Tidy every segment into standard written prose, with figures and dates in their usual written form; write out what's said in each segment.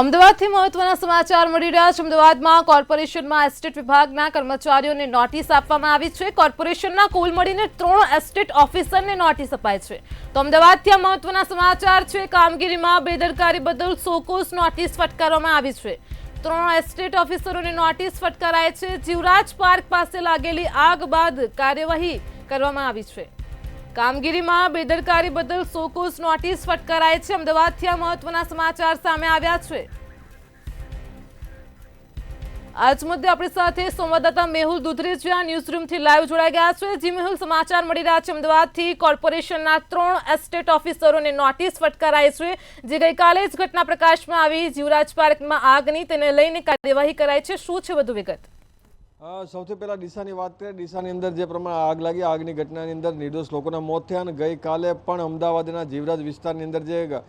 અમદાવાદથી મહત્વના સમાચાર મળી રહ્યા છે। અમદાવાદમાં કોર્પોરેશનમાં એસ્ટેટ વિભાગના કર્મચારીઓને નોટિસ આપવામાં આવી છે। કોર્પોરેશનના કુલ મળીને 3 એસ્ટેટ ઓફિસરને નોટિસ અપાઈ છે। તો અમદાવાદથી મહત્વના સમાચાર છે। કામગીરીમાં બેદરકારી બદલ સોકોસ નોટિસ ફટકારવામાં આવી છે। 3 એસ્ટેટ ઓફિસરોને નોટિસ ફટકારાઈ છે। જીવરાજ પાર્ક પાસે લાગેલી આગ બાદ કાર્યવાહી કરવામાં આવી છે। કામગીરીમાં બેદરકારી બદલ સોકોસ નોટિસ ફટકારાઈ છે। અમદાવાદથી આ મહત્વના સમાચાર સામે આવ્યા છે। આજ મુદ્દે આપણી સાથે સંવાદદાતા મેહુલ દુધરેજિયા ન્યૂઝરૂમથી લાઈવ જોડાઈ ગયા છે। જી મેહુલ, સમાચાર મળી રહ્યા છે અમદાવાદથી કોર્પોરેશનના 3 એસ્ટેટ ઓફિસરોને નોટિસ ફટકારાઈ છે, જે ગઈકાલે જ ઘટના પ્રકાશમાં આવી। જીવરાજ પાર્કમાં આગની તેને લઈને કાર્યવાહી કરાઈ છે। શું છે વધુ વિગત? સૌથી પહેલાં ડીસાની વાત કરીએ। ડીસાની અંદર જે પ્રમાણે આગ લાગી, આગની ઘટનાની અંદર નિર્દોષ લોકોના મોત થયા અને ગઈકાલે પણ અમદાવાદના જીવરાજ વિસ્તારની અંદર જે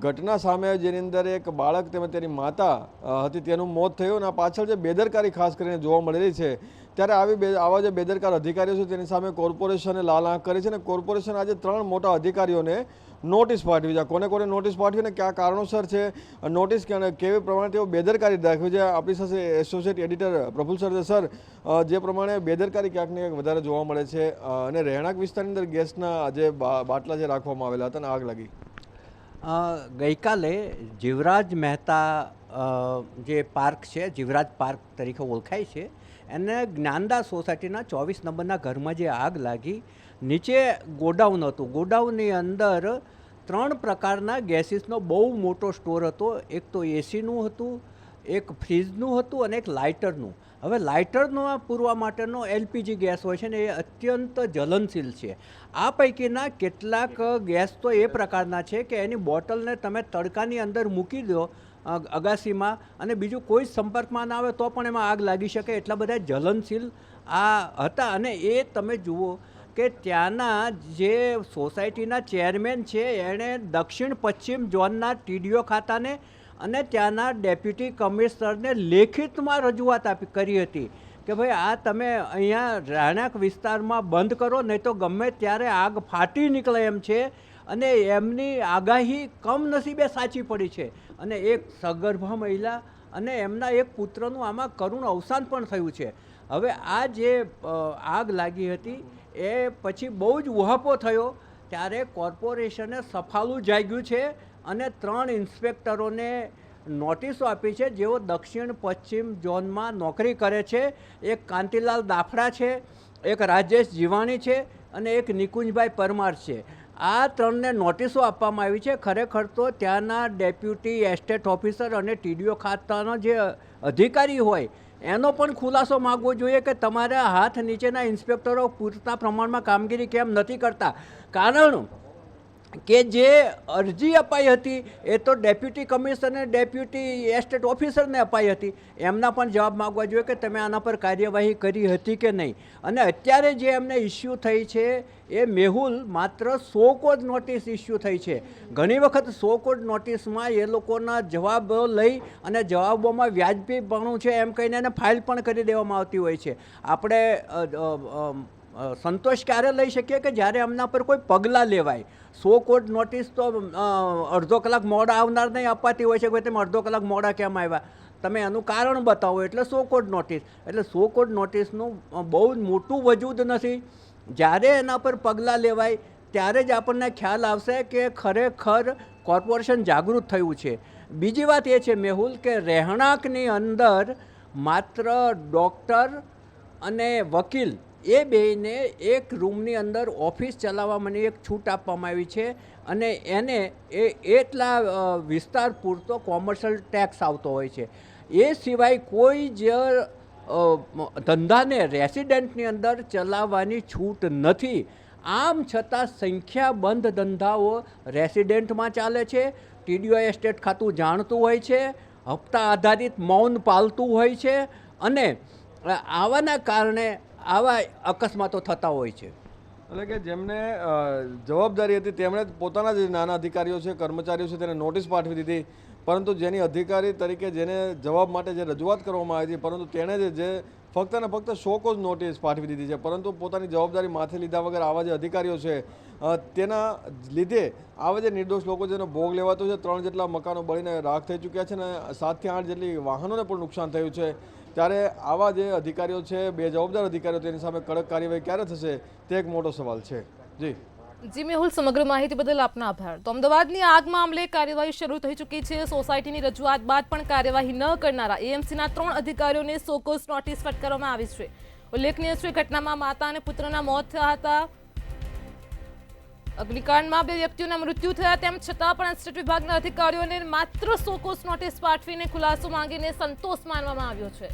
ઘટના સામે આવી, જેની અંદર એક બાળક તેમજ તેની માતા હતી, તેનું મોત થયું અને પાછળ જે બેદરકારી ખાસ કરીને જોવા મળેલી છે, ત્યારે આવા જે બેદરકાર અધિકારીઓ છે તેની સામે કોર્પોરેશને લાલ આંખ કરી છે અને કોર્પોરેશન આજે 3 મોટા અધિકારીઓને નોટિસ પાઠવી છે। કોને કોને નોટિસ પાઠવી અને કયા કારણોસર છે નોટિસ, કેવી પ્રમાણે તેઓ બેદરકારી દાખવી છે? આપણી સાથે એસોસિએટ એડિટર પ્રફુલ સર છે। સર, જે પ્રમાણે બેદરકારી ક્યાંક ને ક્યાંક વધારે જોવા મળે છે અને રહેણાંક વિસ્તારની અંદર ગેસના જે બાટલા જે રાખવામાં આવેલા હતા અને આગ લાગી, ગઈકાલે જીવરાજ મહેતા જે પાર્ક છે, જીવરાજ પાર્ક તરીકે ઓળખાય છે, એને જ્ઞાનદા સોસાયટીના 24 નંબરના ઘરમાં જે આગ લાગી, નીચે ગોડાઉન હતું। ગોડાઉનની અંદર 3 પ્રકારના ગેસીસનો બહુ મોટો સ્ટોર હતો। એક તો એસીનું હતું, એક ફ્રીજનું હતું અને એક લાઇટરનું। હવે લાઇટરનો પૂરવા માટેનો એલપીજી ગેસ હોય છે ને, એ અત્યંત જ્વલનશીલ છે। આ પૈકીના કેટલાક ગેસ તો એ પ્રકારના છે કે એની બોટલને તમે તડકાની અંદર મૂકી દો અગાસીમાં અને બીજું કોઈ સંપર્કમાં ના આવે તો પણ એમાં આગ લાગી શકે, એટલા બધા જ્વલનશીલ આ હતા। અને એ તમે જુઓ કે ત્યાંના જે સોસાયટીના ચેરમેન છે, એણે દક્ષિણ પશ્ચિમ ઝોનના ટીડીઓ ખાતાને અને ત્યાંના ડેપ્યુટી કમિશનરને લેખિતમાં રજૂઆત કરી હતી કે ભાઈ આ તમે અહીંયા રહેણાંક વિસ્તારમાં બંધ કરો, નહીં તો ગમે ત્યારે આગ ફાટી નીકળે એમ છે। અને એમની આગાહી કમનસીબે સાચી પડી છે અને એક સગર્ભા મહિલા અને એમના એક પુત્રનું આમાં કરુણ અવસાન પણ થયું છે। હવે આ જે આગ લાગી હતી એ પછી બહુ જ ઉહાપો થયો, ત્યારે કોર્પોરેશને સફાળું જાગ્યું છે અને 3 ઇન્સ્પેક્ટરોને નોટિસો આપી છે, જેઓ દક્ષિણ પશ્ચિમ ઝોનમાં નોકરી કરે છે। એક કાંતિલાલ દાફડા છે, એક રાજેશ જીવાણી છે અને એક નિકુંજભાઈ પરમાર છે। આ 3ને નોટિસો આપવામાં આવી છે। ખરેખર તો ત્યાંના ડેપ્યુટી એસ્ટેટ ઓફિસર અને ટીડીઓ ખાતાનો જે અધિકારી હોય એનો પણ ખુલાસો માગવો જોઈએ કે તમારા હાથ નીચેના ઇન્સ્પેક્ટરો પૂરતા પ્રમાણમાં કામગીરી કેમ નથી કરતા। કારણ કે જે અરજી અપાઈ હતી એ તો ડેપ્યુટી કમિશનર, ડેપ્યુટી એસ્ટેટ ઓફિસરને અપાઈ હતી, એમના પણ જવાબ માગવા જોઈએ કે તમે આના પર કાર્યવાહી કરી હતી કે નહીં। અને અત્યારે જે એમને ઇસ્યુ થઈ છે એ મેહુલ માત્ર 100 કોડ નોટિસ ઇસ્યુ થઈ છે। ઘણી વખત 100 કોડ નોટિસમાં એ લોકોના જવાબો લઈ અને જવાબોમાં વ્યાજબીપણું છે એમ કહીને એને ફાઇલ પણ કરી દેવામાં આવતી હોય છે। આપણે સંતોષ ક્યારે લઈ શકીએ કે જ્યારે એમના પર કોઈ પગલાં લેવાય। 100 કોડ નોટિસ તો અડધો કલાક મોડા આવનારને અપાતી હોય છે કે તમે અડધો કલાક મોડા કેમ આવ્યા, તમે એનું કારણ બતાવો, એટલે 100 કોડ નોટિસ। એટલે 100 કોડ નોટિસનું બહુ જ મોટું વજૂદ નથી। જ્યારે એના પર પગલાં લેવાય ત્યારે જ આપણને ખ્યાલ આવશે કે ખરેખર કોર્પોરેશન જાગૃત થયું છે। બીજી વાત એ છે મેહુલ કે રહેણાંકની અંદર માત્ર ડૉક્ટર અને વકીલ એ બેયને એક રૂમની અંદર ઓફિસ ચલાવવા મને એક છૂટ આપવામાં આવી છે અને એને એટલા વિસ્તાર પૂરતો કોમર્શિયલ ટેક્સ આવતો હોય છે। એ સિવાય કોઈ જ ધંધાને રેસિડેન્ટની અંદર ચલાવવાની છૂટ નથી। આમ છતાં સંખ્યાબંધ ધંધાઓ રેસિડેન્ટમાં ચાલે છે। ટીડીઓ એસ્ટેટ ખાતું જાણતું હોય છે, હપ્તા આધારિત મૌન પાલતું હોય છે અને આવાના કારણે આવા અકસ્માતો થતા હોય છે। એટલે કે જેમને જવાબદારી હતી તેમણે પોતાના જે નાના અધિકારીઓ છે, કર્મચારીઓ છે, તેને નોટિસ પાઠવી દીધી, પરંતુ જેની અધિકારી તરીકે જેને જવાબ માટે જે રજૂઆત કરવામાં આવી હતી, પરંતુ તેણે જે ફક્ત ને ફક્ત 100 કોડ નોટિસ પાઠવી દીધી છે, પરંતુ પોતાની જવાબદારી માથે લીધા વગર આવા જે અધિકારીઓ છે તેના લીધે આવા જે નિર્દોષ લોકો જેનો ભોગ લેવાતો છે, 3 જેટલા મકાનો બળીને રાખ થઈ ચૂક્યા છે અને 7 થી 8 જેટલી વાહનોને પણ નુકસાન થયું છે. ત્યારે આવા જે અધિકારીઓ છે, બેજવાબદાર અધિકારીઓ, તેની સામે કડક કાર્યવાહી ક્યારે થશે તે એક મોટો સવાલ છે. જી મેહુલ, સમગ્ર માહિતી બદલ આપનો આભાર. તો અમદાવાદની આગ મામલે કાર્યવાહી શરૂ થઈ ચૂકી છે. સોસાયટીની રજૂઆત બાદ પણ કાર્યવાહી ન કરનારા એએમસીના 3 અધિકારીઓને સોકોઝ નોટિસ ફટકારવામાં આવી છે. ઉલ્લેખનીય છે, ઘટનામાં માતા અને પુત્રના મોત થયા હતા. અગ્નિકાંડમાં 2 વ્યક્તિઓના મૃત્યુ થયા. તેમ છતાં પણ એસ્ટેટ વિભાગના અધિકારીઓને માત્ર સોકોઝ નોટિસ પાઠવીને ખુલાસો માંગીને સંતોષ માનવામાં આવ્યો છે.